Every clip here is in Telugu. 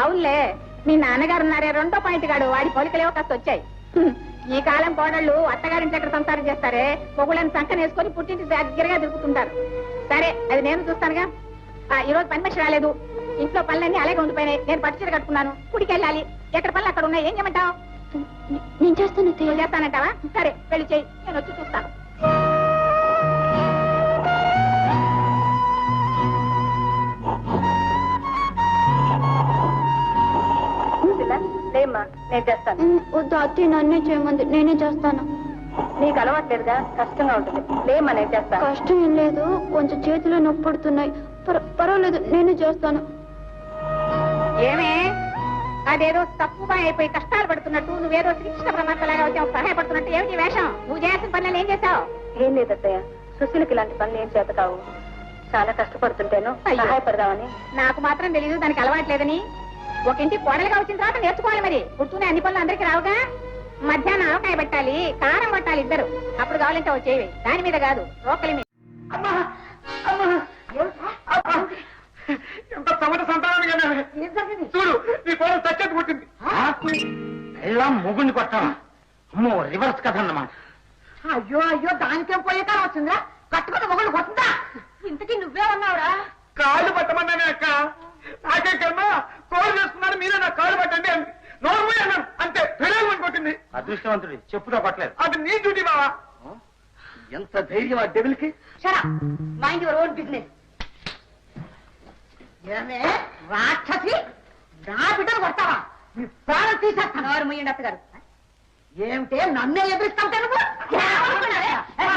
అవునులే, మీ నాన్నగారు ఉన్నారే రెండో పాయింట్ గాడు, వాడి పోలికలేవో కాస్త వచ్చాయి. ఈ కాలం కోడళ్ళు అత్తగారింటి ఎక్కడ సంసారం చేస్తారే, పొగుళ్ళని సంకన వేసుకొని పుట్టింటి దగ్గరగా తిరుగుతుంటారు. సరే, అది నేను చూస్తానుగా. ఈ రోజు పని మనిషి రాలేదు, ఇంట్లో పనులన్నీ అలాగే ఉండిపోయినాయి. నేను పట్టు చీర కట్టుకున్నాను, గుడికి వెళ్ళాలి. ఎక్కడ పనులు అక్కడ ఉన్నాయి, ఏం చేయమంటావు? నేను చేస్తాను. చేస్తానంటావా? సరే, వెళ్ళి చెయ్యి, నేను వచ్చి చూస్తాను. లేమ్మా, నేను చేస్తాను. వద్దు, అత్తయ్య నన్నే చేయమంది, నేనే చేస్తాను. నీకు అలవాట్లేదుగా, కష్టంగా ఉంటుంది. లేమ్మా, నేను చేస్తాను. కష్టం ఏం లేదు, కొంచెం చేతిలో నొప్పి పడుతున్నాయి. పర్వాలేదు, నేనే చేస్తాను. ఏమే, అదేదో తప్పుగా అయిపోయి కష్టాలు పడుతున్నట్టు, నువ్వేదో శ్రీకృష్ణ పరమాత్మలాగా వచ్చి సహాయపడుతున్నట్టు ఏమిటి వేషం? నువ్వు చేయాల్సిన పనులు ఏం చేశావు? ఏం లేదత్తయ్య, సుశీలకి ఇలాంటి పనులు ఏం చేత కావు. చాలా కష్టపడుతుంటేను సహాయపడదామని. నాకు మాత్రం తెలియదు దానికి అలవాట్లేదని. ఒక ఇంటి కోడలుగా వచ్చిన తర్వాత నేర్చుకోవాలి. మరి పుడుతూనే అన్ని పనులు అందరికీ రావుగా. మధ్యాహ్నం ఆవకాయ పెట్టాలి, కారం పట్టాలి ఇద్దరు. అప్పుడు కావాలంటే వచ్చేవి, దాని మీద కాదు, రోకలి మీద. ఎంత సమట సంతానం చూడు, నీ కోడలు సత్యత పుట్టింది. ఎలా మొగుడిని కొట్టావా? అమ్మో, రివర్స్ కథ అన్నమాట. అయ్యో అయ్యో, దానికేం పోయే కాలం వచ్చిందా? కట్టుకున్న మొగుడు కొట్టిందా? ఇంతకీ నువ్వే ఉన్నావురా? కాళ్ళు పట్టమన్నానే అక్క. నాకే కన్నా కోళ్ళు చేసుకున్నాను, మీరే నా కాళ్ళు పట్టండి అంది. నోరు అన్నాను, అంతే పెళ్ళని కొట్టింది. అదృష్టవంతుడి, చెప్పుతో పట్టలేదు. అది నీ డ్యూటీ బావా. ఎంత ధైర్యం ఆ డెవిల్ కి. Mind your own business. ఏమే రాక్షసి, నా బిడ్డలు కొడతావా? మీ ప్రాణం తీసేస్తాను. నోరు ముయ్యండి అత్తగారు. ఏమిటే నన్నే ఎదురిస్తాంటే నువ్వు?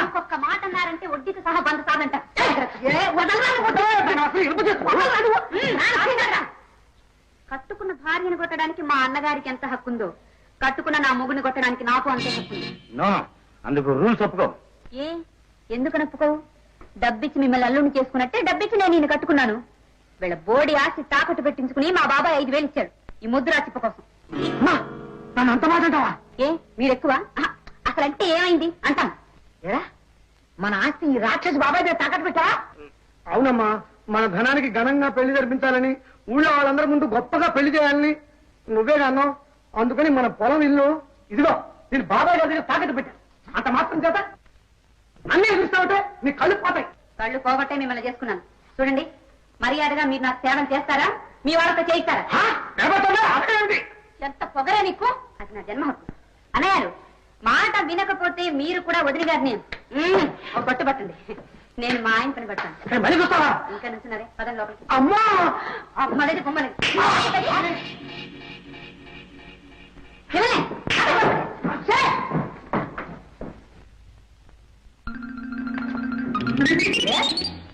ఇంకొక మాట అన్నారంటే వడ్డీకి సహా బంద సాదంట. కట్టుకున్న భార్యను కొట్టడానికి మా అన్నగారికి ఎంత హక్కుందో, కట్టుకున్న నా మొగుని కొట్టడానికి నాకు అంతే హక్కుంది. నో, అందుకు రూల్స్ ఒప్పుకో. ఏ ఎందుకు నొప్పుకోవు? డబ్బిచ్చి మిమ్మల్ని అల్లుని చేసుకున్నట్టే డబ్బిచ్చి నేను ఈయన కట్టుకున్నాను. వీళ్ళ బోడి ఆస్తి తాకట్టు పెట్టించుకుని మా బాబాయ్ 5,000 ఇచ్చాడు ఈ ముద్దురా చిప్ప కోసం. నన్ను అంత మాట అంటావా? ఏ మీరెక్కువ? అసలంటే ఏమైంది అంటాను. మన ఆస్తి ఈ రాక్షసి బాబాయ్ మీద తాకట్టు పెట్టా? అవునమ్మా, మన ధనానికి ఘనంగా పెళ్లి జరిపించాలని, ఊళ్ళో వాళ్ళందరి ముందు గొప్పగా పెళ్లి చేయాలని నువ్వే అన్నావు. అందుకని మన పొలం ఇల్లు ఇదిగో నేను బాబాయ్ గారి దగ్గర తాకట్టు పెట్టాను. అంత మాత్రం చేత అన్నీ ఎదురుస్తావుంటే నీ కళ్ళు పోతాయి. కళ్ళు పోగొట్టే మిమ్మల్ని చేసుకున్నాను. చూడండి, మర్యాదగా మీరు నాకు సేవం చేస్తారా, మీ వాళ్ళతో చేయిస్తారా? ఎంత పొగరే నీకు? అది నా జన్మ హక్కు. అన్నయ్యారు, మాట వినకపోతే మీరు కూడా వదిలి గారిని ఒక పట్టు పట్టండి. నేను మా ఆయన పని పడతాను. ఇంకా నుంచున్నారే, పదండి లోపలికి. అమ్మా మళ్ళీ పొమ్మని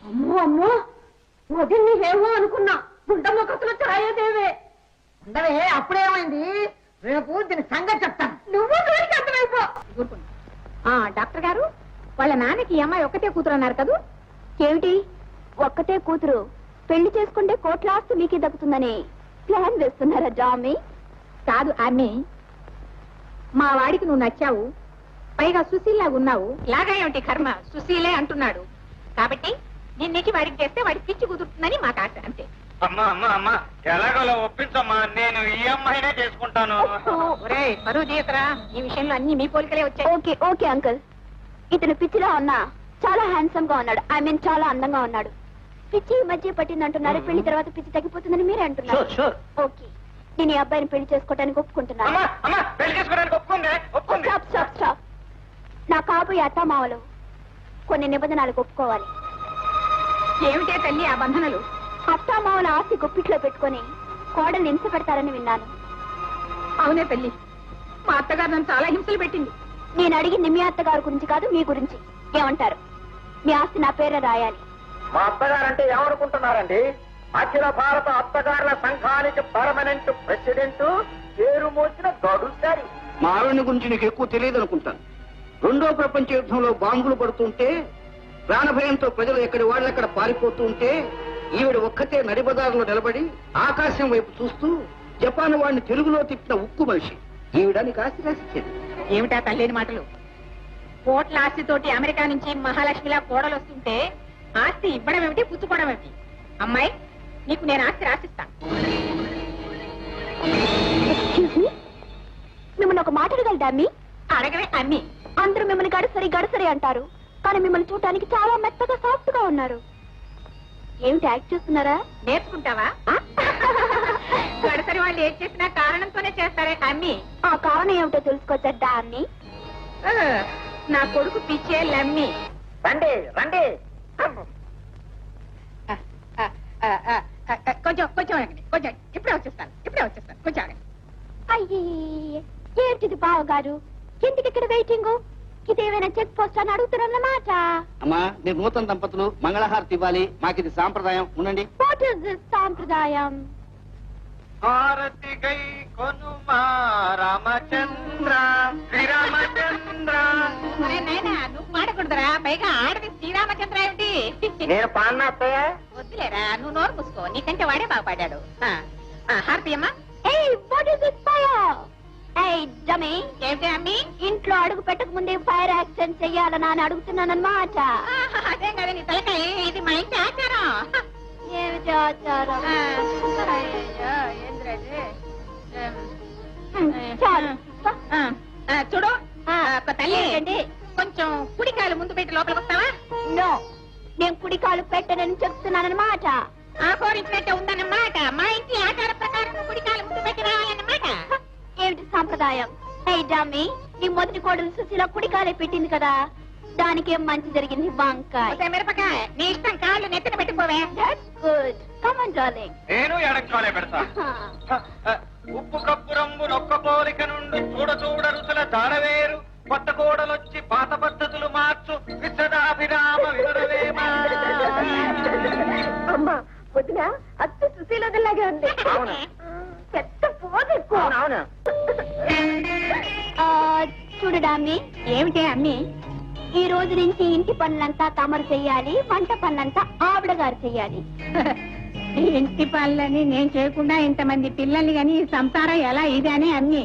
అమ్మో అమ్మో, వదిలి ఏమో అనుకున్నా. గుండమ్మ కథలు చాయేదేవే. ఉండవే, అప్పుడేమైంది? రేపు దీని సంగతి చెప్తాను. నువ్వు అర్థమైపో. డాక్టర్ గారు, వాళ్ళ నాన్నకి ఈ అమ్మాయి ఒక్కటే కూతురు అన్నారు కదూ? ఏమిటి ఒక్కతే కూతురు? పెళ్లి చేసుకుంటే కోట్ల ఆస్తి మీకే దక్కుతుందని ప్లాన్ వేస్తున్నారా జామి? కాదు ఆమె, మా వాడికి నువ్వు నచ్చావు, పైగా సుశీల్లాగా ఉన్నావు. లాగా ఏమిటి కర్మ, సుశీలే అంటున్నాడు కాబట్టి నిన్నకి వాడికి చేస్తే వాడికి పిచ్చి కుదురుతుందని మాకు ఆశ, అంతే. అమ్మా అమ్మా అమ్మా, ఎలాగోలా ఒప్పించమ్మా, నేను ఈ అమ్మాయినే చేసుకుంటాను. పరువు తీయకరా, ఈ విషయంలో అన్ని మీ పోలికలే వచ్చాయి. ఓకే ఓకే అంకుల్, ఇతను పిచ్చిలా ఉన్నా చాలా హ్యాండ్సమ్ గా ఉన్నాడు. ఐ మీన్ చాలా అందంగా ఉన్నాడు. పిచ్చి ఈ మధ్య పట్టిందంటున్నారు, పెళ్లి తర్వాత పిచ్చి తగ్గిపోతుందని మీరే అంటున్నారు. ఓకే, నేను ఈ అబ్బాయిని పెళ్లి చేసుకోవడానికి ఒప్పుకుంటున్నాను. Stop stop stop. నా కాబోయే అత్తామావలు కొన్ని నిబంధనలకు ఒప్పుకోవాలి. ఏమిటే తల్లి ఆ బంధనలు? అత్తామావల ఆస్తి గుప్పిట్లో పెట్టుకుని కోడల్ని హింస పెడతారని విన్నాను. అవునే తల్లి, మా అత్తగారు నన్ను చాలా హింసలు పెట్టింది. నేను అడిగింది మీ అత్తగారి గురించి కాదు, మీ గురించి. ఏమంటారు? మీ ఆస్తి నా పేర రాయాలి. మా అత్తగారంటే ఏమనుకుంటున్నారండి? అఖిల భారత అత్తగారుల సంఘానికి పర్మనెంట్ ప్రెసిడెంట్, పేరు మోసిన గడుసారి. మా ఆవిడ గురించి నీకు ఎక్కువ తెలియదు అనుకుంటాను. 2వ ప్రపంచ యుద్ధంలో బాంబులు పడుతుంటే, ప్రాణభయంతో ప్రజలు ఎక్కడి వాళ్ళెక్కడ పారిపోతూ ఉంటే, ఈవిడ ఒక్కతే నడిబజారులో నిలబడి ఆకాశం వైపు చూస్తూ జపాన్ వాడిని తెలుగులో తిప్పిన ఉక్కు మనిషి. ఈవిడ నీకు ఆస్తి రాసిచ్చేది. ఏమిటా తల్లేని మాటలు? కోట్ల ఆస్తితోటి అమెరికా నుంచి మహాలక్ష్మిలా కోడలు వస్తుంటే ఆస్తి ఇవ్వడం ఏమిటి, పుచ్చుకోవడం ఏమిటి? అమ్మాయి, నీకు నేను ఆస్తి రాసిస్తాను. అడగాలి డామీ. అడగవే అమ్మి. అందరూ మిమ్మల్ని గడసరి గడసరి అంటారు, కానీ మిమ్మల్ని చూడటానికి చాలా మెత్తగా సాఫ్ట్ గా ఉన్నారు. ఏమిటి యాక్ట్ చేస్తున్నారా? నేర్చుకుంటావా? గడసరి వాళ్ళు ఏం చేసినా కారణంతోనే చేస్తారే అమ్మి. ఆ కారణం ఏమిటో తెలుసుకోవచ్చా డామీ? నా కొడుకు పిచ్చే లమ్మి. రండి రండి. కొంచెం కొంచెం ఆగండి, కొంచెం ఇప్పుడే వచ్చేస్తాను కొంచెం ఆగండి. అయ్యే, ఏంటిది బావగారు, ఎందుకు ఇక్కడ వెయిటింగ్? ఇదేమైనా చెక్ పోస్ట్ అని అడుగుతున్నారన్నమాట. అమ్మా, మీరు నూతన దంపతులు మంగళహారతి ఇవ్వాలి, మాకిది సాంప్రదాయం. ఉండండి. వాట్ ఇస్ దిస్ సాంప్రదాయం? హారతి గై కొనుమా రామచంద్ర శ్రీరామచంద్ర. నువ్వు పాడకూడదురా, పైగా ఆడది శ్రీరామచంద్ర ఏమిటి? నేను పాడినా అత్తయ్య? వద్దులేరా, నువ్వు నోరు మూసుకో, నీకంటే వాడే బాగా పాడాడు. హారతి అమ్మా. Hey, what is this fire? Hey, dummy. ఏమిటి అమ్మి? ఇంట్లో అడుగు పెట్టక ముందే ఫైర్ యాక్సిడెంట్ చెయ్యాలని అని అడుగుతున్నానన్నమాట. అదేం కదా నీ తలకాయ, ఇది మా ఇంటి ఆచారం. ఏమిటి ఆచారం? అయ్యో, ఏంద్రది? చాలు. చూడు తల్లి, ఏంటండి? కొంచెం కుడికాయలు ముందు పెట్టి లోపలికి వస్తావా? నో, నేను కుడి కాలు పెట్టనని చెప్తున్నానన్నమాట. ఆహోరించినట్టే ఉందన్నమాట. మా ఇంటి ఆచార ప్రకారం కుడికాయలు ముందు పెట్టి రావాలన్నమాట. ఏమిటి సాంప్రదాయం? హే డమ్మీ, నీ మొదటి కోడలు సుశీల కుడి కాలే పెట్టింది కదా, దానికేం మంచి జరిగింది? వంకాయ మిరపకాయ, నీ ఇష్టం, కాళ్ళు నెత్తిన పెట్టిపోవే. That's good. Come on darling. నేను ఎడక్కాలే పెడతా. ఉప్పు కప్పు రంగు నొక్క పోలిక నుండి చూడ చూడ రుచుల దాడవేరు, కొత్త కోడలొచ్చి పాత పద్ధతులు మార్చు విశ్వదాభిరామ వివరవేమా. అమ్మా వదిన, అత్త సుశీల వదిలాగే ఉంది. చెత్త పోదు ఎక్కువ. చూడు డామీ. ఏమిటి అమ్మి? ఈ రోజు నుంచి ఇంటి పనులంతా తమరు చెయ్యాలి, వంట పనులంతా ఆవిడ గారు చెయ్యాలి. ఇంటి పనులని నేను చేయకుండా ఇంతమంది పిల్లల్ని గాని సంసారం ఎలా ఇది అని అమ్మి.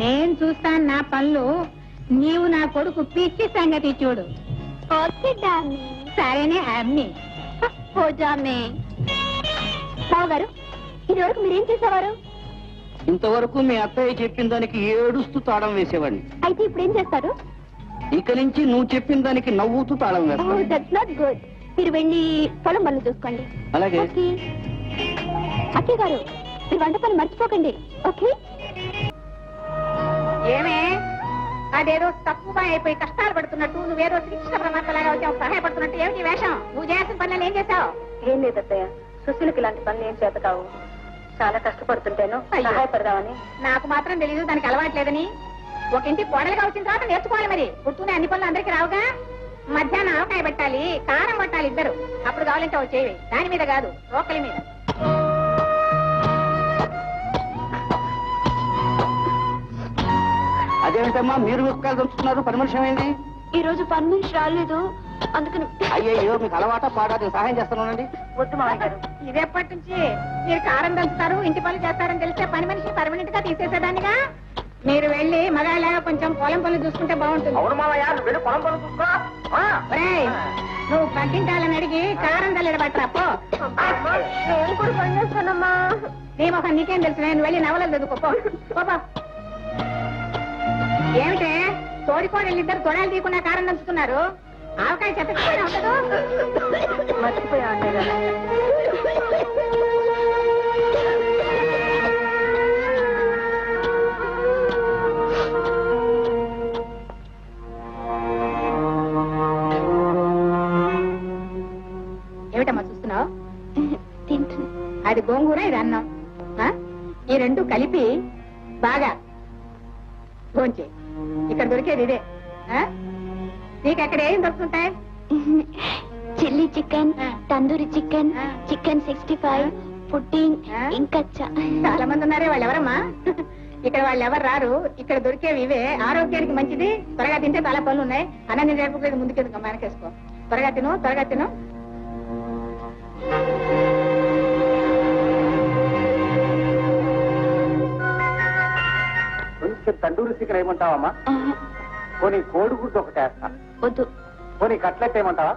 నేను చూస్తాను నా పనులు, నీవు నా కొడుకు పిచ్చి సంగతి చూడు. ఓకే డామీ. సరేనే అమ్మి. ఓ డామీ. బావ గారు, ఇది వరకు మీరేం చేసేవారు? ఇంతవరకు మీ అత్తయ్య చెప్పిన దానికి ఏడుస్తూ తాళం వేసేవాడిని. అయితే ఇప్పుడు ఏం చేస్తారు? ఇక నుంచి నువ్వు చెప్పిన దానికి నవ్వుతూ తాళం వేస్తాను. That's not good. మీరు వెళ్ళి పొలం పనులు చూసుకోండి. అలాగే. అక్కయ్య గారు, మీరు వంట పని మర్చిపోకండి. ఓకే? ఏమే, అదేదో తక్కువ అయిపోయి కష్టాలు పడుతున్నట్టు, నువ్వేదో శ్రీకృష్ణ పరమాత్మలాగా వచ్చావు సహాయపడుతున్నట్టు ఏమిటి వేషం? నువ్వు చేయాల్సిన పనులు ఏం చేశావు? ఏం లేదత్తయ్య, సుశీలకి ఇలాంటి పనులు ఏం చేత కావు. చాలా కష్టపడుతుంటేను సహాయపడదామని. నాకు మాత్రం తెలీదు దానికి అలవాట్లేదని. ఒక ఇంటి కోడలుగా వచ్చిన తర్వాత నేర్చుకోవాలి మరి. పుట్టునే అన్ని పనులు అందరికి రావుగా. మధ్యాహ్నం ఆవకాయ పెట్టాలి, కారం పట్టాలి ఇద్దరు. అప్పుడు కావాలంటే వచ్చేవి, దాని మీద కాదు, రోకలి మీద. అదేమిటమ్మా మీరు ముక్కలు దంచుతున్నారు? పని మనిషి ఏమైంది? ఈ రోజు పని నుంచి రాలేదు, అందుకని. అయ్యో, మీకు అలవాట పాడా? నేను సహాయం చేస్తానండి. వద్దు మామయ్య గారు. ఇదేపటి నుంచి మీరు కారం దంచుతారు, ఇంటి పనులు చేస్తారని తెలిస్తే పని మనిషి పర్మనెంట్ గా తీసేసేదానిగా. మీరు వెళ్ళి మగాళ్ళగా కొంచెం పొలం పనులు చూసుకుంటే బాగుంటుంది. అవును మామయ్య, నువ్వు వెళ్ళి పొలం పనులు చూసుకో. ఒరేయ్, నువ్వు పక్కింటాలని అడిగి కారం తల్లెడ పట్టరా పో. నేను కూడా పని చేస్తానమ్మా. నీ మొహం నీకేం తెలుసు? నేను వెళ్ళి నవలలు చదువుకో పో. ఏమిటే తోడికోడళ్ళు ఇద్దరు తొడాలు తీయకుండా కారం దంచుతున్నారు? ఆవకాయ చెప్పకపోయినా ఉండదు. మర్చిపోయా అన్నయ్య గారు. ఏమిటమ్మా చూస్తున్నావు? తింటున్నా. అది గోంగూర, ఇది అన్నం. ఈ రెండు కలిపి బాగా భోంచే. ఇక్కడ దొరికేది ఇదే. నీకు అక్కడ ఏం దొరుకుతుంటాయి? Chilli chicken, tandoori chicken, chicken 65, pudding, ఇంకా చాలా మంది ఉన్నారే. వాళ్ళు ఎవరమ్మా? ఇక్కడ వాళ్ళు ఎవరు రారు. ఇక్కడ దొరికేవి ఇవే. ఆరోగ్యానికి మంచిది. త్వరగా తింటే చాలా పనులు ఉన్నాయి. అన్న నేను రేపు ముందుకెందుకు మనకేసుకో. త్వరగా తిను, త్వరగా తిను. కొంచెం తండూరి చికెన్ ఏమంటావమ్మా? పోనీ కోడిగుడ్డు ఒకటి వేస్తా. వద్దు. పోనీ కట్లెట్ ఏమంటావా?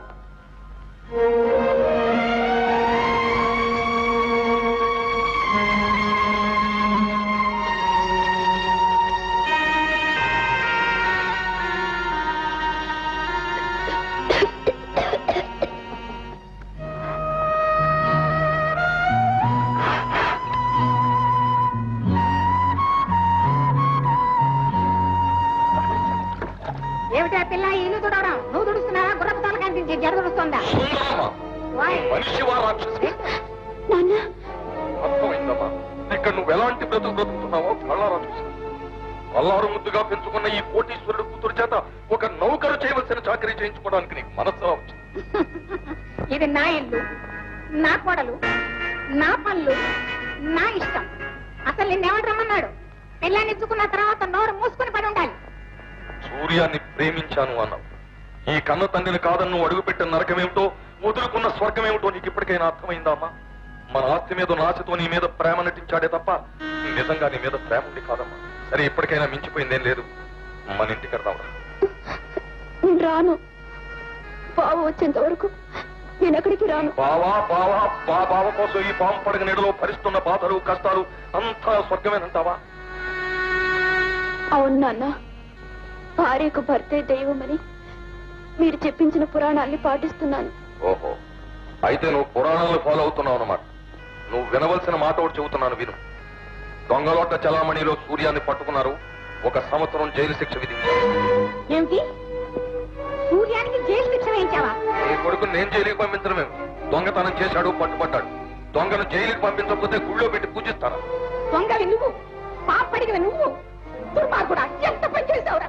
పిల్ల ఇల్లు తుడవడం నువ్వు తుడుస్తున్నావా గుర్రపు తోల కనిపించి జడ తుడుస్తుందా అర్థమైందమ్మా ఇక్కడ నువ్వు ఎలాంటి బ్రతుకు బ్రతుకుతున్నావో కళ్ళారా చూసావు. అల్లారు ముద్దుగా పెంచుకున్న ఈ కోటీశ్వరుడు కూతురు చేత ఒక నౌకరు చేయవలసిన చాకరీ చేయించుకోవడానికి నీకు మనసు వచ్చింది. ఇది నా ఇల్లు, నా కోడలు, నా పనులు, నా ఇష్టం. అసలు నిన్నెవడు రమ్మన్నాడు? పిల్లని ఇచ్చుకున్న తర్వాత నోరు మూసుకుని పడి ఉండాలి. సూర్యాన్ని ప్రేమించాను అన్నావు. ఈ కన్న తండ్రిని కాదని నువ్వు అడుగుపెట్టిన నరకమేమిటో, వదులుకున్న స్వర్గమేమిటో నీకు ఇప్పటికైనా అర్థమైందమ్మా? మన ఆస్తి మీద నాశతో నీ మీద ప్రేమ నటించాడే తప్ప నిజంగా నీ మీద ప్రేమ ఉంది కాదమ్మా. సరే, ఇప్పటికైనా మించిపోయిందేం లేదు. మన ఇంటికి వెళ్దాం. రాను. బావ వచ్చేంత వరకు నేను ఎక్కడికి రాను. బావ కోసం ఈ పాము పడగ నీడలో భరిస్తున్న బాధలు కష్టాలు అంతా స్వర్గమేనంటావా? అవును నాన్న, భార్యకు భర్తే దైవమని మీరు చెప్పించిన పురాణాన్ని పాటిస్తున్నాను. ఓహో, అయితే నువ్వు పురాణాలు ఫాలో అవుతున్నావు అన్నమాట. నువ్వు వినవలసిన మాట ఒకటి చెబుతున్నాను, విను. దొంగలోట చలామణిలో సూర్యాన్ని పట్టుకున్నారు. 1 సంవత్సరం జైలు శిక్ష విధించారు. ఏమిటి? సూర్యానికి జైలు శిక్ష వేయించావా? నీ కొడుకుని నేను జైలుకి పంపించడమేమి? దొంగతనం చేశాడు, పట్టుబడ్డాడు. దొంగను జైలుకి పంపించకపోతే గుళ్ళో పెట్టి పూజిస్తాను. దొంగవి నువ్వు, పాపడిగిన నువ్వు, దుర్మార్గుడా, ఎంత పని చేశావురా?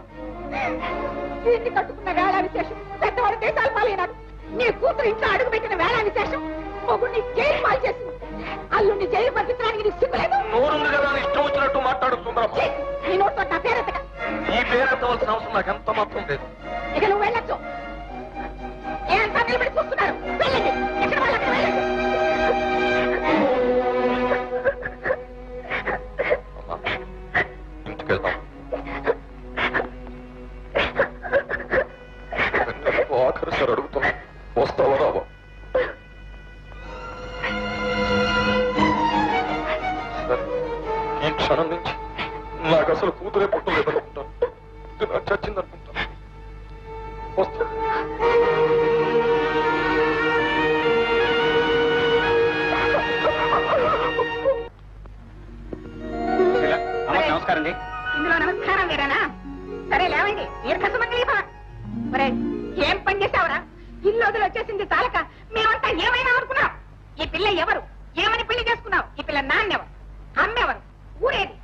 దీన్ని కట్టుకున్న వేళ విశేషం పెద్దవాడు దేశాలు పాలైనాడు. నీ కూతురు ఇంట్లో అడుగు పెట్టిన వేళ విశేషం మొగుడిని జైలు పాలు చేసింది. అల్లుడిని జైలు పంపించడానికి నీకు సిగ్గులేదు? నోరుంది కదా, ఇష్టం వచ్చినట్టు మాట్లాడుతున్నావు. నీ నోటితో నా పేరెత్తగా. ఈ పేరెత్తవలసిన అవసరం నాకు ఎంత మాత్రం లేదు. ఇక నువ్వు వెళ్ళొచ్చు. ఏంతా నిలబడి చూస్తున్నారు? వెళ్ళండి, ఎక్కడ వాళ్ళు అక్కడ వెళ్ళండి. ఇంటికి వెళ్దాం. ఆఖరిసారి అడుగుతున్నా, వస్తావా రావా? ఈ క్షణం నుంచి నాకు అసలు కూతురే పుట్టలేదనుకుంటాను. ఇది నాకు చచ్చిందనుకుంటాను. వస్తా. నమస్కారం అండి. ఇందులో నమస్కారం వేరేనా? సరే లేవండి, దీర్ఘసుమంగళీ భవ. మరే ఏం పని చేశావురా? ఇల్లు వదిలి వచ్చేసింది చాలక మేమంతా ఏమైనా అనుకున్నాం. ఈ పిల్ల ఎవరు? ఏమని పెళ్లి చేసుకున్నావు? ఈ పిల్ల నాన్నెవరు? అమ్మెవరు? ఊరేది?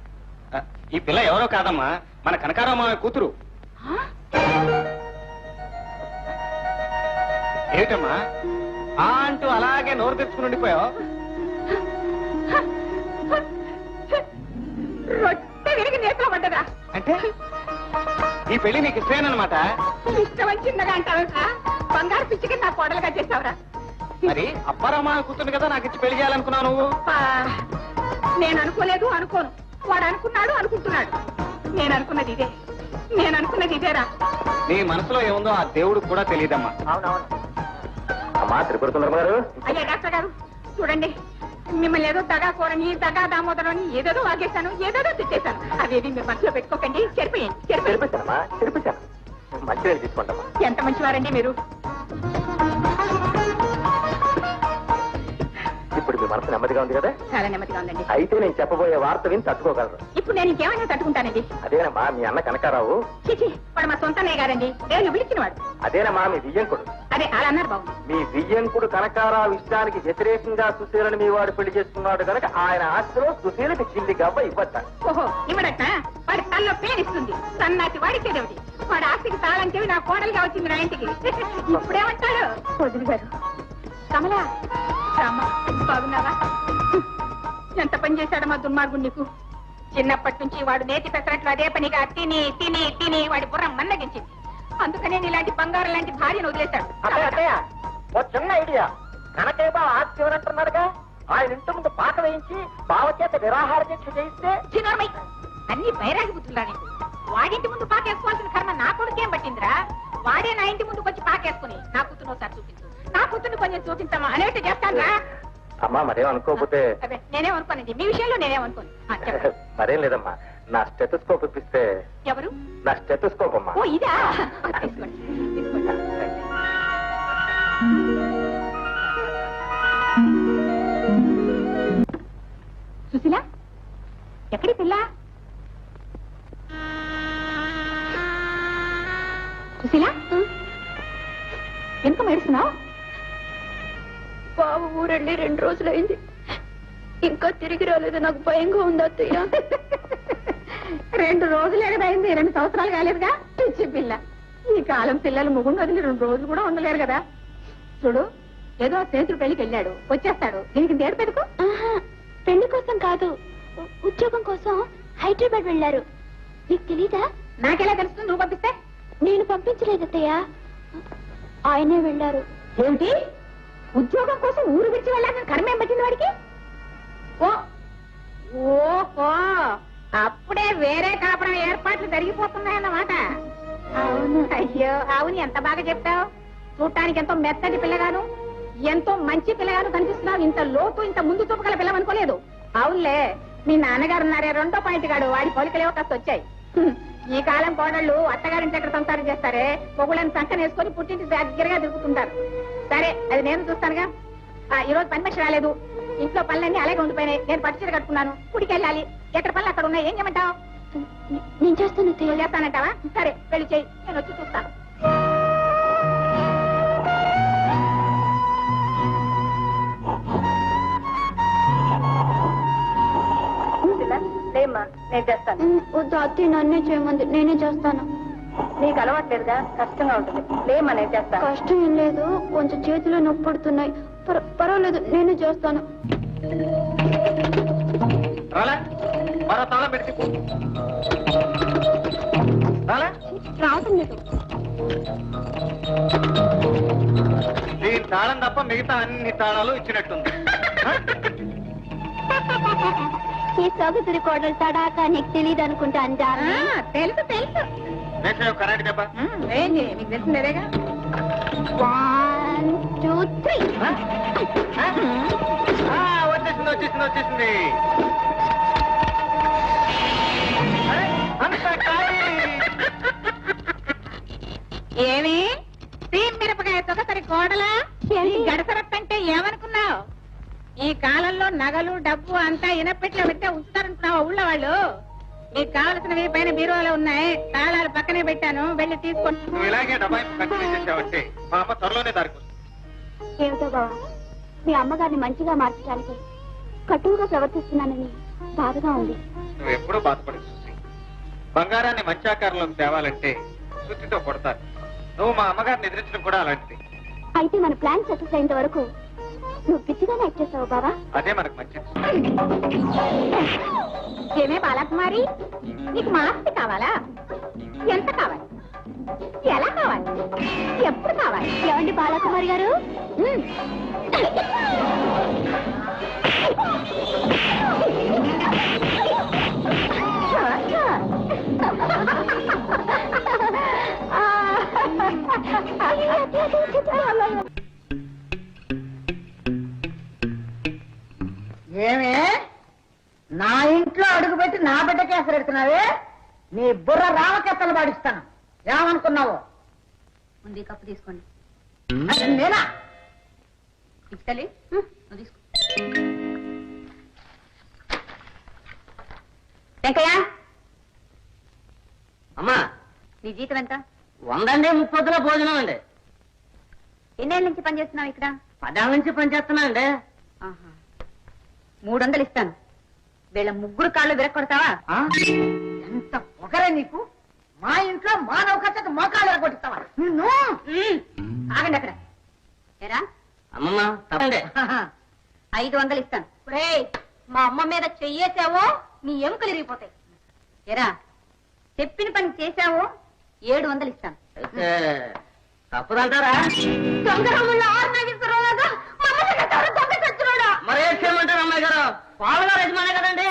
ఈ పిల్ల ఎవరో కాదమ్మా, మన కనకారావు మామయ్య కూతురు. ఏమిటమ్మా అంటూ అలాగే నోరు తెచ్చుకుని ఉండిపోయావు? రొట్టె విరిగి నేర్తో పడ్డదా? అంటే ఈ పెళ్లి నీకు ఇష్టమేనమాట? ఇష్టమని చిన్నగా అంటావురా? బంగారు పిచ్చికి నా కోడలుగా చేసావురా? మరి అప్పారావు మామయ్య కూతురు కదా నాకు ఇచ్చి పెళ్లి చేయాలనుకున్నావు నువ్వు? నేను అనుకోలేదు, అనుకోను. వాడు అనుకున్నాడు, అనుకుంటున్నాడు. నేను అనుకున్నది ఇదేరా. నీ మనసులో ఏముందో ఆ దేవుడికి కూడా తెలియదమ్మా. అవునవును. అమ్మా త్రిపుర సుందరమ్మ గారు. అయ్యా డాక్టర్ గారు చూడండి, మిమ్మల్ని ఏదో దగా కోరని, దగా దామోదరం అని ఏదేదో వాగేశాను, ఏదేదో తెచ్చేశాను. అదేది మీరు మనసులో పెట్టుకోకండి. చెరిపేశానమ్మా, చెరిపేశాను. మంచిగా తీసుకుంటామా. ఎంత మంచివారండి మీరు. ఇప్పుడు మీ మనసు నెమ్మదిగా ఉంది కదా? చాలా నెమ్మదిగా ఉందండి. అయితే నేను చెప్పబోయే వార్త విని తట్టుకోగలరు. ఇప్పుడు నేను ఇంకేమైనా తట్టుకుంటానండి. అదేనమ్మా మీ అన్న కనకారావు. చిచి, వాడు మా సొంతనే గారండి, నేను పిలిచినవాడు. అదేనమ్మా మీ వియ్యంకుడు. అదే అలా అన్నారు బాబు. మీ వియ్యంకుడు కనకారావు ఇష్టానికి వ్యతిరేకంగా సుశీలని మీ వాడు పెళ్లి చేసుకున్నాడు కనుక ఆయన ఆస్తిలో సుశీలకి చిల్లి గవ్వ ఇవ్వచ్చ. ఓహో, ఇవ్వడట? వాడి తల్లో పేనిస్తుంది. సన్నాటి వాడికేదేమిటి? వాడు ఆస్తికి తాళంచేవి నా కోడలుగా వచ్చింది నా ఇంటికి. ఇప్పుడేమంటాడు? వదిలి గారు. కమలా, రామ్మా, బాగున్నావా? ఎంత పని చేశాడు మా దుర్మార్గుడు నీకు. చిన్నప్పటి నుంచి వాడు నేతి పెసరట్లు అదే పనిగా తిని తిని తిని వాడి బుర్ర మన్నగించింది. అందుకనే ఇలాంటి బంగారం లాంటి భార్యను వదిలేశాడు. చిన్న ఐడియా. కనకే బావ ఆస్తి ఇవ్వనంటున్నాడుగా, ఆయన ఇంటి ముందు పాట వేయించి బావ చేత నిరాహార దీక్ష చేయిస్తే. చిన్నమ్మాయి, అన్ని బైరాగి బుద్ధులా నీకు. వాడింటి ముందు పాకేసుకోవాల్సిన కర్మ నా కొడుకేం పట్టిందిరా? వాడే నా ఇంటి ముందుకు వచ్చి పాకేసుకుని నా కూతురు ఒకసారి చూపించు, నా కూతుర్ని కొంచెం చూపించమా అనేట్టు చేస్తాను రా. అమ్మా మరేం అనుకోకపోతే. అదే నేనేమనుకోనండి, మీ విషయంలో నేనేమనుకోను. మరేం లేదమ్మా, నా స్టెతస్కోప్ ఇప్పిస్తే. ఎవరు? నా స్టెతస్కోప్ అమ్మా. ఓ ఇదా, తీసుకోండి తీసుకోండి. సుశీల, ఎక్కడి పిల్ల? సుశీల ఎందుకు ఏడుస్తున్నావు? బాబు ఊరెళ్ళి 2 రోజులైంది, ఇంకా తిరిగి రాలేదు. నాకు భయంగా ఉంది అత్తయ్య. 2 రోజులు ఎగదైంది, 2 సంవత్సరాలు కాలేదుగా. పిచ్చి పిల్ల, ఈ కాలం పిల్లలు ముగ్గురు వదిలి 2 రోజులు కూడా ఉండలేరు కదా. చూడు, ఏదో స్నేహితుడు పెళ్లికి వెళ్ళాడు, వచ్చేస్తాడు. దీనికి ఏడుపెదుకు? పెళ్లి కోసం కాదు, ఉద్యోగం కోసం హైదరాబాద్ వెళ్ళారు. నీకు తెలీదా? నాకెలా తెలుస్తుంది? నువ్వు పంపిస్తే? నేను పంపించలేదు అత్తయ్య, ఆయనే వెళ్ళారు. ఏమిటి? ఉద్యోగం కోసం ఊరు విడిచి వెళ్ళాలని కర్మేం పట్టింది వాడికి? ఓహో, అప్పుడే వేరే కాపురం ఏర్పాట్లు జరిగిపోతున్నాయన్నమాట. అవును. అయ్యో అవును, ఎంత బాగా చెప్తావు. చూడటానికి ఎంతో మెత్తటి పిల్లగాను, ఎంతో మంచి పిల్లగాను కనిపిస్తున్నావు. ఇంత లోతు, ఇంత ముందు చూపగల పిల్లవనుకోలేదు. అవునులే, మీ నాన్నగారు ఉన్నారే 2వ పాయింట్ గాడు, వాడి పోలికలేవో కాస్త వచ్చాయి. ఈ కాలం కోడళ్ళు అత్తగారింటి ఎక్కడ సంసారం చేస్తారే, పొగుళ్ళని సంకన వేసుకొని పుట్టింటి దగ్గరగా తిరుగుతుంటారు. సరే, అది నేను చూస్తానుగా. ఈ రోజు పని మనిషి రాలేదు, ఇంట్లో పనులన్నీ అలాగే ఉండిపోయినాయి. నేను పట్టుచీర కట్టుకున్నాను, గుడికి వెళ్ళాలి. ఎక్కడ పనులు అక్కడ ఉన్నాయి. ఏం చేయమంటావు? నేను చేస్తాను అత్తయ్య. నువ్వు చేస్తానంటావా? సరే, వెళ్ళి చెయ్యి, నేను వచ్చి చూస్తాను. నేను చేస్తాను. వద్దు అత్తయ్య, నన్నే చేయమంది, నేనే చేస్తాను. నీకు అలవాట్లేదుగా, కష్టంగా ఉంటుంది. లేమ్మా, నేను చేస్తాను. కష్టం ఏం లేదు, కొంచెం చేతిలో నొప్పి పడుతున్నాయి. పర్వాలేదు, నేనే చేస్తాను. రావటం లేదు. దీని తాళం తప్ప మిగతా అన్ని తాళాలు ఇచ్చినట్టుంది. ఈ సొగసురి కోడలు తడాక నీకు తెలియదు అనుకుంటా అంటారు. తెలుసు తెలుసు. కరెంట్ దెబ్బ మీకు తెలిసిందేగా. 1 2 3. వచ్చేసింది వచ్చేసింది వచ్చేసింది. ఏమి మిరపకాయ సొగసరి కోడలా? గడసరత్తంటే ఏమనుకున్నావు? ఈ కాలంలో నగలు డబ్బు అంతా ఇనపెట్లో పెట్టే ఉంచుతారనుకున్నావా ఊళ్ళో వాళ్ళు? నీకు కావలసినవి పైన బీరువాలో ఉన్నాయి, తాళాలు పక్కనే పెట్టాను, వెళ్ళి తీసుకోండి. ఇలాగే డబ్బా కంటిన్యూ చేసావంటే మా అమ్మ త్వరలోనే దారికి వస్తుంది. ఏమిటో బావా, మీ అమ్మగారిని మంచిగా మార్చడానికి కటువుగా ప్రవర్తిస్తున్నానని బాధగా ఉంది. నువ్వు ఎప్పుడూ బాధపడదు సుశీ. బంగారాన్ని మంచి ఆకారంలోకి తేవాలంటే శుద్ధితో కొడతారు. నువ్వు మా అమ్మగారిని ఎదిరించడం కూడా అలాంటిది. అయితే మన ప్లాన్ సక్సెస్ అయినంత వరకు నువ్వు పిచ్చిగానే యాక్ట్ చేస్తావు బావా. అదే మనకు మంచిది. ఏమే బాలకుమారి, నీకు మాస్తి కావాలా? ఎంత కావాలి? ఎలా కావాలి? ఎప్పుడు కావాలి? ఏమండి బాలకుమారి గారు? ఏమే నా ఇంట్లో అడుగుపెట్టి నా బిడ్డకి ఎసరు ఎడుతున్నావే? నీ బుర్ర రామకెత్తలు పాడిస్తాను. ఏమనుకున్నావు? ముందు కప్పు తీసుకోండి. నేనా? ఇచ్చలి తీసుకో. వెంకయ్య, అమ్మా, నీ జీతం ఎంత? 100 అండి, 30 భోజనం అండి. ఎన్నేళ్ళ నుంచి పనిచేస్తున్నావు ఇక్కడ? 10 ఏళ్ళ నుంచి పనిచేస్తున్నా అండి. 300 ఇస్తాను. వీళ్ళ 3 కాళ్ళు విరక్కొడతావా? ఎంత పొగరే నీకు! మా ఇంట్లో మానవ కథకు మోకాలు ఎరగొట్టిస్తావా నిన్ను? ఆగండి అక్కడ. ఎరా అమ్మమ్మ తప్పండి. 500 ఇస్తాను. మా అమ్మ మీద చెయ్యేసావో నీ ఎముకలు ఇరిగిపోతాయి. ఎరా చెప్పిన పని చేశావో 700 ఇస్తాను. తప్పదంటారా? మరే చేయమంటారు అమ్మాయి గారు? పాలుగారు యజమానే కదండి.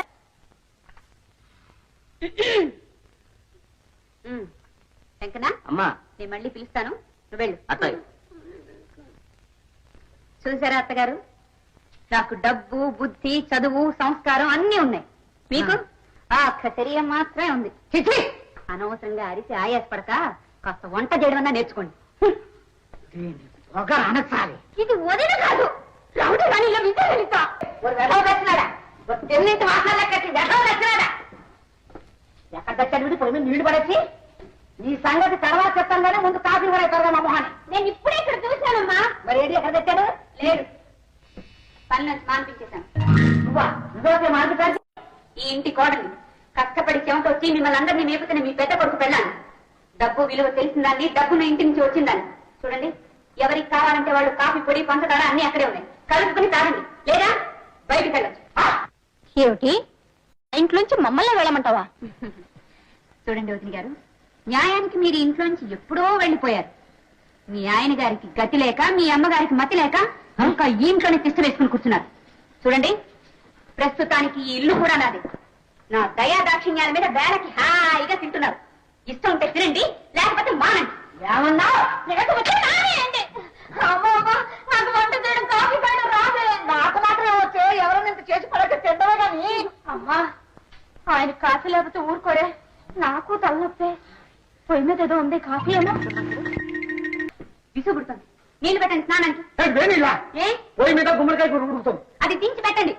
వెంకనా, అమ్మా, నేను మళ్ళీ పిలుస్తాను, నువ్వు వెళ్ళు. అత్తయ్య. చూసారా అత్తగారు, నాకు డబ్బు, బుద్ధి, చదువు, సంస్కారం అన్నీ ఉన్నాయి. మీకు ఆ ఒక్క శరీరం మాత్రమే ఉంది. చిచి, అనవసరంగా అరిసి ఆయాసపడక కాస్త వంట చేయడం నేర్చుకోండి. పొగ అనసాలి. ఇది వదిన కాదు, రౌడీ కానీ ఇలా విద్యార్థిస్తా ఎక్కడ తెచ్చాడు? పొయ్యి మీద నీళ్లు పడేసి నీ సంగతి తర్వాత చెప్తాను కానీ ముందు కాఫీ కూడా త్వరగా మా మొహాన్ని. నేను ఇప్పుడే ఇక్కడ చూశానమ్మా. మరి ఏంటి ఎక్కడ తెచ్చాడు? లేదు, పని నుంచి మానిపించేశాను. నువ్వే మానిపించాలి. ఈ ఇంటి కోడలు కష్టపడి చెమట వచ్చి మిమ్మల్ని అందరినీ మేపుతున్న మీ పెద్ద కొడుకు పెళ్ళాను. డబ్బు విలువ తెలిసిందాన్ని, డబ్బును ఇంటి నుంచి వచ్చిందాన్ని. చూడండి, ఎవరికి కావాలంటే వాళ్ళు కాఫీ పొడి పంచదార అన్ని అక్కడే ఉన్నాయి, కలుపుకుని తాగండి, లేదా బయటికి వెళ్ళచ్చు. ఏమిటి, ఇంట్లోంచి మమ్మల్ని వెళ్ళమంటావా? చూడండి వదిన గారు, న్యాయానికి మీరు ఇంట్లోంచి ఎప్పుడో వెళ్ళిపోయారు. మీ ఆయన గారికి గతి లేక, మీ అమ్మగారికి మతి లేక ఇంకా ఈ ఇంట్లోనే తిష్ట వేసుకుని కూర్చున్నారు. చూడండి, ప్రస్తుతానికి ఈ ఇల్లు కూడా నాది. నా దయా దాక్షిణ్యాల మీద వేళకి హాయిగా తింటున్నారు. ఇష్టం ఉంటే తినండి, లేకపోతే మానండి. ఏమన్నా నాకు వంట చేయడం, కాఫీ చేయడం రాదే. నాకు మాత్రమే వచ్చే, ఎవరైనా ఇంత చేసి పడక తిండమే కానీ. అమ్మా, ఆయన కాఫీ లేకపోతే ఊరుకోరే. నాకు తలనొప్పే. పొయ్యి మీద ఏదో ఉంది, కాఫీ ఏమో విసుగుడుతుంది. నీళ్లు పెట్టండి స్నానానికి. పొయ్యి మీద గుమ్మడికాయ ఉడుకుతుంది, అది దించి పెట్టండి.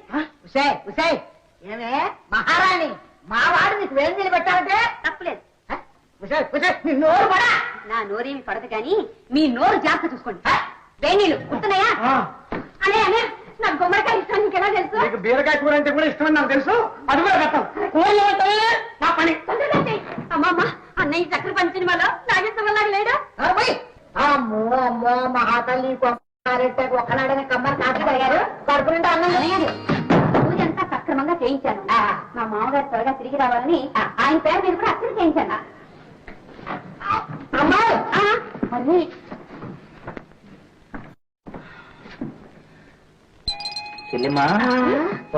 ఏమే మహారాణి, మా వాడు నీకు వేడి నీళ్ళు పెట్టాలంటే తప్పులేదు. నోరు పడా. నా నోరేమి పడదు కానీ మీ నోరు జాగ్రత్త చూసుకోండి. వేడి నీళ్ళు గుర్తున్నాయా? అనే అనే నాకు గుమ్మడికాయ ఇష్టం, నీకు ఎలా తెలుసు? నీకు బీరకాయ కూర అంటే కూడా ఇష్టమని నాకు తెలుసు, అది కూడా కట్టాం. నా పని. అమ్మమ్మ, అన్నయ్య చక్కెర పంచి సినిమాలో నాగేశ్వర వల్ల లేడా? అమ్మో అమ్మో, మహాతల్లి ఒక్కనాడనే కమ్మని కాకగారు కడుపు నిండా అన్నం తినేది. పూజ అంతా సక్రమంగా చేయించాను. మా మామగారు త్వరగా తిరిగి రావాలని ఆయన పేరు మీద కూడా అర్థం చేయించాను. అమ్మాయి మరి చెల్లిమా,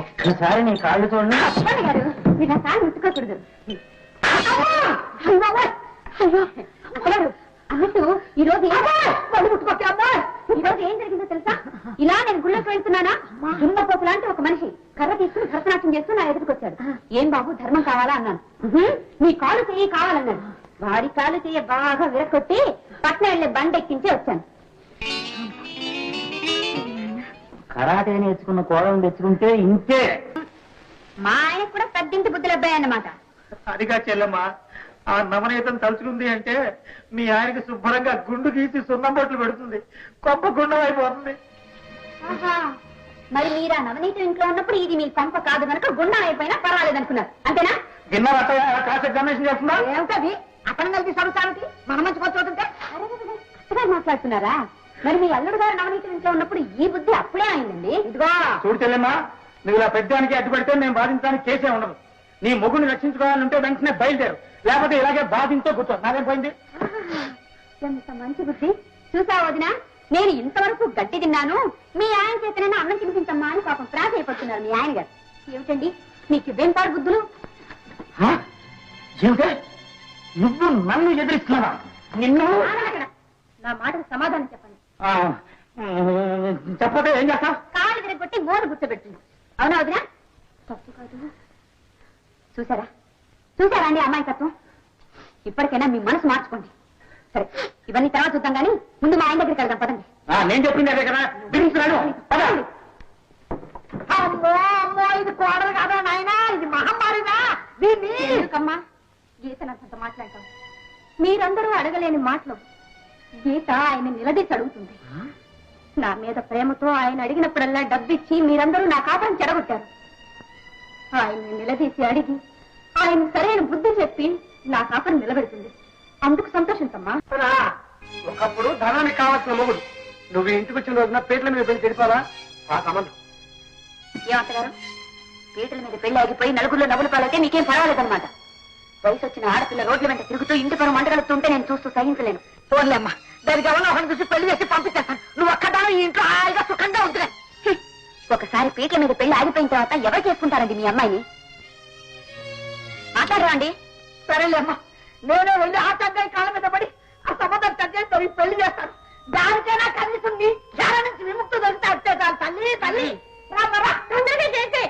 ఒక్కసారి నీ కాళ్ళు చూడండి. అప్పని గారు, మీరు నా కాళ్ళు ముట్టుకోకూడదు. అన్నట్టు ఈ రోజు ముట్టుకోకే అమ్మా. ఈ రోజు ఏం జరిగిందో తెలుసా? ఇలా నేను గుళ్ళకి వెళ్తున్నానా, దున్నపోపు లాంటి ఒక మనిషి కర్ర తీసుకుని భరతనాట్యం చేస్తూ నా ఎదురుకొచ్చాడు. ఏం బాబు, ధర్మం కావాలా అన్నాను. నీ కాలు చెయ్యి కావాలన్నాడు. వాడి కాలు చెయ్యి బాగా విరకొట్టి పట్నం వెళ్లే బండి ఎక్కించి వచ్చాను. కరాటే నేర్చుకున్న కోడలు తెచ్చుకుంటే ఇంతే. మా ఆయన కూడా పెద్దింటి బుద్ధులు అబ్బాయి అన్నమాట. అదిగా చెల్లమ్మా, ఆ నవనీతం తలుచుకుంది అంటే మీ ఆయనకి శుభ్రంగా గుండు గీసి సున్నం బొట్లు పెడుతుంది, గొప్ప గుండం అయిపోతుంది. మరి మీరు ఆ నవనీతం ఇంట్లో ఉన్నప్పుడు ఇది మీ కొంప కాదు కనుక గుండం అయిపోయినా పర్వాలేదు అనుకున్నారు, అంతేనా? విన్నారా కాసేపు గమనించి చేస్తున్నా? ఏమిటది అతను కలిసి సంవత్సరానికి మన మంచి కూర్చోతుంటే అత్తగారు మాట్లాడుతున్నారా? మరి మీ అల్లుడు గారు నవనీతం ఇంట్లో ఉన్నప్పుడు ఈ బుద్ధి అప్పుడే అయిందండి. ఇదిగో చూడు చెల్లెమ్మా, నువ్వు ఇలా పెద్దానికి అడ్డుపడితే మేము బాధించడానికి కేసే ఉండదు. నీ మొగుడిని రక్షించుకోవాలంటే వెంటనే బయలుదేరు, లేకపోతే ఇలాగే బాధింతో కూర్చో. నాకేం పోయింది? ఎంత మంచి బుద్ధి చూసావు వదినా. నేను ఇంతవరకు గడ్డి తిన్నాను, మీ ఆయన చేతనైనా అన్నం తినిపించమ్మా అని పాపం ప్రాస అయిపోతున్నారు మీ ఆయన గారు. ఏమిటండి మీకు ఇవేం పాడు బుద్ధులు? ఏమిటే నువ్వు నన్ను ఎదిరిస్తున్నావా? నిన్ను నా మాటకు సమాధానం చెప్పండి. చెప్పతే ఏం చేస్తావు? కాలు విరగొట్టి మోరు గుర్తుపెట్టింది. అవునా వదినా? తప్పు కాదు. చూసారా అండి అమ్మాయికత్వం. ఇప్పటికైనా మీ మనసు మార్చుకోండి. సరే, ఇవన్నీ తర్వాత చూద్దాం కానీ ముందు మా ఆయన దగ్గరికి వెళ్దాం, పదండి. నేను చెప్పింది అదే కదా, బిగించున్నాను. అమ్మో అమ్మో, ఇది కోడలు కాదా నాయనా, ఇది మహమ్మారినా? ఎందుకమ్మా గీతనంత మాట్లాడతాం? మీరందరూ అడగలేని మాటలు గీత ఆయన నిలదీసి అడుగుతుంది. నా మీద ప్రేమతో ఆయన అడిగినప్పుడల్లా డబ్బిచ్చి మీరందరూ నా కాపురం చెడగొట్టారు. ఆయన్ని నిలదీసి అడిగి ఆయన సరైన బుద్ధి చెప్పి నా కాపురం నిలబెడుతుంది. అందుకు సంతోషించమ్మా. ఒకప్పుడు ధనానికి కావాల్సిన మొగుడు నువ్వు ఇంటికి వచ్చిన రోజున పీటల మీద పెళ్లి చెడిపోవాలా? ఆ సంబంధం ఏమంటారు? పీటల మీద పెళ్లి ఆగిపోయి నలుగురిలో నవ్వులు పాలైతే మీకేం పర్వాలేదన్నమాట. వయసు వచ్చిన ఆడపిల్ల రోడ్ల వెంట తిరుగుతూ ఇంటి పరు మంటగలుగుతుంటే నేను చూస్తూ సహించలేను. చూడలేమ్మా, దానికి ఎవరన్నా ఒకరిని చూసి పెళ్లి చేసి పంపించేస్తాను. నువ్వు ఒక్కదాని ఈ ఇంట్లో హాయిగా సుఖంగా ఉంటున్నా. ఒకసారి పీటల మీద పెళ్లి ఆగిపోయిన తర్వాత ఎవరు చేసుకుంటారండి మీ అమ్మాయిని? మాట్లాడరా అండి? సరేలేమ్మా, నేనే వెళ్ళి ఆ చంద్రాయి కాళ్ళ మీద పడి ఆ సంబంధం చంద్రాయి పెళ్లి చేస్తాను. దానికైనా కనీసం నీ ధ్యానం నుంచి విముక్తి దొరికితే అంతే చాలు. తల్లి తల్లి తొందరగా చేసే